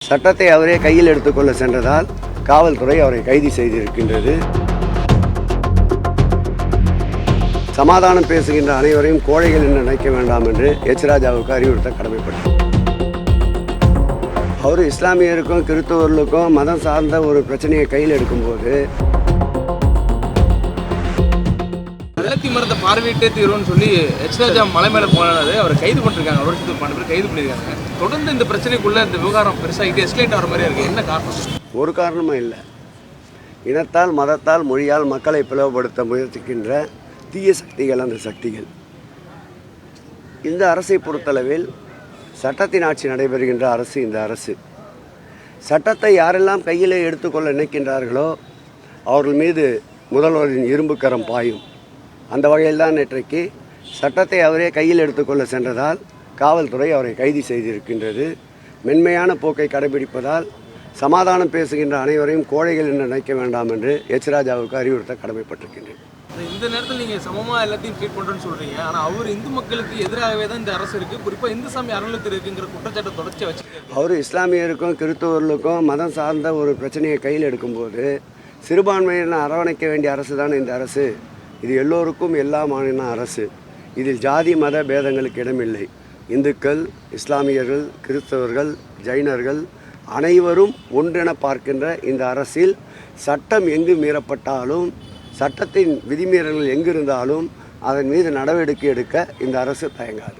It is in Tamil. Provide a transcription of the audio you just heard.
சட்டத்தை அவரே கையில் எடுத்துக்கொள்ள சென்றதால் காவல்துறை அவரை கைது செய்திருக்கின்றது. சமாதானம் பேசுகின்ற அனைவரையும் கோழைகள் என்று நினைக்க வேண்டாம் என்று ராஜாவுக்கு அறிவுறுத்த கடமைப்பட்டார். அவர் இஸ்லாமியருக்கும் கிறிஸ்தவர்களுக்கும் மதம் சார்ந்த ஒரு பிரச்சனையை கையில் எடுக்கும்போது வெள்ளத்தி மரத்தை பார்வையிட்டே தீர்வுன்னு சொல்லி ராஜா மலை மேலே போனது அவர் கைது பண்ணிருக்காங்க. ஒரு வருஷத்துக்கு 12 பேர் கைது பண்ணியிருக்காங்க. தொடர்ந்து இந்த பிரச்சனைக்குள்ள இந்த விவகாரம் பெருசாகிட்டு எஸ்கலேட் ஆகிற மாதிரி இருக்கு. என்ன காரணம்? ஒரு காரணமும் இல்லை. இனத்தால் மதத்தால் மொழியால் மக்களை பிளவுபடுத்த முயற்சிக்கின்ற தீய சக்திகள் அந்த சக்திகள். இந்த அரசை பொறுத்தளவில் சட்டத்தின் ஆட்சி நடைபெறுகின்ற அரசு இந்த அரசு. சட்டத்தை யாரெல்லாம் கையில் எடுத்துக்கொள்ள நினைக்கின்றார்களோ அவர்கள் மீது முதல்வரின் இரும்பு கரம் பாயும். அந்த வகையில் தான் நேற்றைக்கு சட்டத்தை அவரே கையில் எடுத்துக்கொள்ள சென்றதால் காவல்துறை அவரை கைது செய்திருக்கின்றது. மென்மையான போக்கை கடைபிடிப்பதால் சமாதானம் பேசுகின்ற அனைவரையும் கோழைகள் என்று நினைக்க வேண்டாம் என்று ராஜாவுக்கு அறிவுறுத்த கடமைப்பட்டிருக்கின்றேன். இந்த நேரத்தில் நீங்கள் சமமாக எல்லாத்தையும் ட்ரீட் பண்ணுறேன்னு சொல்கிறீங்க. ஆனால் அவர் இந்து மக்களுக்கு எதிராகவே தான் இந்த அரசு இருக்குது. குறிப்பாக இந்து சாமி அறநிலையத்தில் இருக்குங்கிற குற்றச்சாட்டை தொடர்ச்சி வச்சு அவர் இஸ்லாமியருக்கும் கிறிஸ்தவர்களுக்கும் மதம் சார்ந்த ஒரு பிரச்சனையை கையில் எடுக்கும்போது சிறுபான்மையினர் அரவணைக்க வேண்டிய அரசு தான் இந்த அரசு. இது எல்லோருக்கும் எல்லா மாநில அரசு. இதில் ஜாதி மத பேதங்களுக்கு இடமில்லை. இந்துக்கள், இஸ்லாமியர்கள், கிறிஸ்தவர்கள், ஜைனர்கள் அனைவரும் ஒன்றென பார்க்கின்ற இந்த அரசில் சட்டம் எங்கு மீறப்பட்டாலும் சட்டத்தின் விதிமீறல்கள் எங்கிருந்தாலும் அதன் மீது நடவடிக்கை எடுக்க இந்த அரசு தயங்காது.